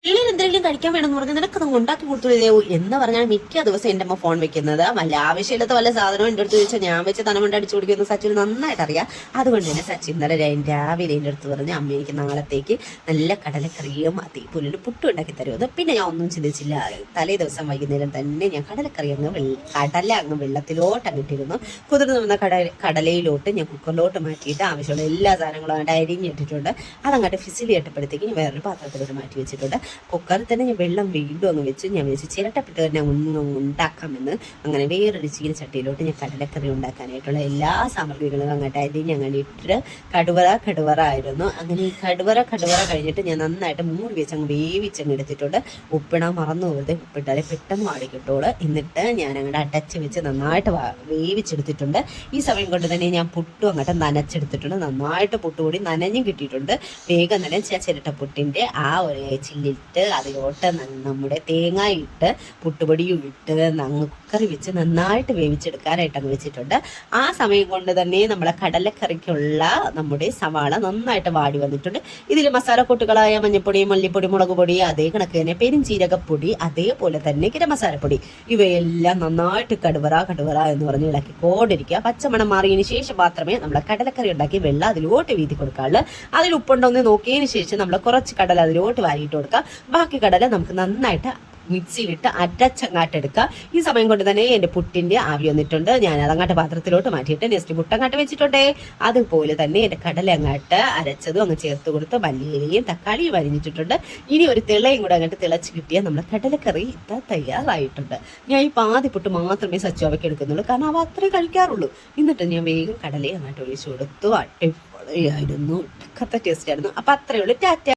പിള്ളേർ എന്തെങ്കിലും കഴിക്കാൻ വേണമെന്ന് പറഞ്ഞാൽ നിനക്കത് ഉണ്ടാക്കി കൊടുത്തു എന്ന് പറഞ്ഞാൽ മിക്ക ദിവസം എന്റെ അമ്മ ഫോൺ വെക്കുന്നത് വല്ല ആവശ്യമില്ലാത്ത വല്ല സാധനവും എൻ്റെ അടുത്ത് ചോദിച്ചാൽ ഞാൻ വെച്ച് തനമുണ്ട് അടിച്ചു കൊടുക്കുന്നത് സച്ചിന് നന്നായിട്ട് അറിയാം. അതുകൊണ്ട് തന്നെ സച്ചിൻ ഇന്നലെ രാവിലെ എൻ്റെ അടുത്ത് പറഞ്ഞ് അമ്മ എനിക്ക് നാളത്തേക്ക് നല്ല കടലക്കറിയും അതേപോലെ പുട്ടും ഉണ്ടാക്കി തരുമെന്ന്. പിന്നെ ഞാൻ ഒന്നും ചിന്തിച്ചില്ല. തലേ ദിവസം വൈകുന്നേരം തന്നെ ഞാൻ കടലക്കറി കടല അങ്ങ് വെള്ളത്തിലോട്ട് അങ്ങിട്ടിരുന്നു. കുതിർന്ന് വന്ന കടലയിലോട്ട് ഞാൻ കുക്കറിലോട്ട് മാറ്റിയിട്ട് ആവശ്യമുള്ള എല്ലാ സാധനങ്ങളും അങ്ങോട്ട് അരിഞ്ഞിട്ടിട്ടുണ്ട്. അതങ്ങോട്ട് ഫിസിൽ കേട്ടപ്പോഴത്തേക്ക് ഞാൻ വേറൊരു പാത്രത്തിലോട്ട് മാറ്റി വെച്ചിട്ടുണ്ട്. കുക്കറിൽ തന്നെ ഞാൻ വെള്ളം വീണ്ടും അങ്ങ് വെച്ച് ഞാൻ വെച്ച് ചിരട്ടപ്പെട്ട് തന്നെ ഉണ്ടാക്കാമെന്ന് അങ്ങനെ വേറൊരു ചീനച്ചട്ടിയിലോട്ട് ഞാൻ കടലക്കറി ഉണ്ടാക്കാനായിട്ടുള്ള എല്ലാ സാമഗ്രികളും അങ്ങോട്ട് അങ്ങനെ ഇട്ട് കടുവറ ആയിരുന്നു. അങ്ങനെ ഈ കടുവറ കഴിഞ്ഞിട്ട് ഞാൻ നന്നായിട്ട് മൂടി വെച്ച് അങ്ങ് വേവിച്ചങ്ങ് എടുത്തിട്ടുണ്ട്. ഉപ്പിടാൻ മറന്നു പോകരുത്, ഉപ്പിട്ടാലേ പെട്ടെന്ന് വാടി കിട്ടുള്ളൂ. എന്നിട്ട് ഞാൻ അങ്ങോട്ട് അടച്ച് വെച്ച് നന്നായിട്ട് വേവിച്ചെടുത്തിട്ടുണ്ട്. ഈ സമയം കൊണ്ട് തന്നെ ഞാൻ പുട്ടും അങ്ങോട്ട് നനച്ചെടുത്തിട്ടുണ്ട്. നന്നായിട്ട് പുട്ടുകൂടി നനഞ്ഞും കിട്ടിയിട്ടുണ്ട്. വേഗം തന്നെ ചിരട്ടപ്പുട്ടിൻ്റെ ആ ഒരു ചില്ലിട്ട് അതിലോട്ട് നമ്മുടെ തേങ്ങ ഇട്ട് പുട്ടുപൊടിയും ഇട്ട് അങ്ങ് കുക്കറി വെച്ച് നന്നായിട്ട് വേവിച്ചെടുക്കാനായിട്ട് അങ്ങ് വെച്ചിട്ടുണ്ട്. ആ സമയം കൊണ്ട് തന്നെ നമ്മളെ കടലക്കറിക്കുള്ള നമ്മുടെ സവാള നന്നായിട്ട് വാടി വന്നിട്ടുണ്ട്. ഇതിൽ മസാലക്കൂട്ടുകളായ മഞ്ഞൾപ്പൊടി, മല്ലിപ്പൊടി, മുളക് പൊടി, അതേ കണക്ക് തന്നെ പെരുംജീരകപ്പൊടി, അതേപോലെ തന്നെ ഗരം മസാലപ്പൊടി ഇവയെല്ലാം നന്നായിട്ട് കടുവറ എന്ന് പറഞ്ഞ് ഇളക്കി കോടിരിക്കുക. പച്ചമണം മാറിയതിന് ശേഷം മാത്രമേ നമ്മളെ കടലക്കറി ഉണ്ടാക്കി വെള്ളം അതിലോട്ട് വീതി കൊടുക്കാറുള്ളൂ. അതിൽ ഉപ്പുണ്ടോ എന്ന് നോക്കിയതിന് ശേഷം നമ്മൾ കുറച്ച് കടല അതിലോട്ട് വാരിയിട്ട് കൊടുക്കുക. ബാക്കി കടല നമുക്ക് നന്നായിട്ട് മിക്സിയിലിട്ട് അരച്ചങ്ങാട്ടെടുക്കുക. ഈ സമയം കൊണ്ട് തന്നെ എൻ്റെ പുട്ടിൻ്റെ ആവി വന്നിട്ടുണ്ട്. ഞാൻ അതങ്ങാട്ട് പാത്രത്തിലോട്ട് മാറ്റിയിട്ട് നെക്സ്റ്റ് പുട്ടങ്ങാട്ട് വെച്ചിട്ടുണ്ടേ. അതുപോലെ തന്നെ എൻ്റെ കടല അങ്ങാട്ട് അരച്ചതും അങ്ങ് ചേർത്ത് കൊടുത്ത് മല്ലിയിലയും തക്കാളിയും അരിഞ്ഞിട്ടിട്ടുണ്ട്. ഇനി ഒരു തിളയും കൂടെ അങ്ങോട്ട് തിളച്ച് കിട്ടിയാൽ നമ്മുടെ കടലക്കറി ഇതാ തയ്യാറായിട്ടുണ്ട്. ഞാൻ ഈ പാതി പുട്ട് മാത്രമേ സച്ചോവയ്ക്ക് എടുക്കുന്നുള്ളൂ, കാരണം അവ അത്രേ കഴിക്കാറുള്ളൂ. എന്നിട്ട് ഞാൻ വേഗം കടലയും അങ്ങോട്ട് ഒഴിച്ചു കൊടുത്തു. അടിപൊളിയായിരുന്നു, കത്ത ടേസ്റ്റ് ആയിരുന്നു. അപ്പം അത്രയേ ഉള്ളൂ. ടാറ്റ.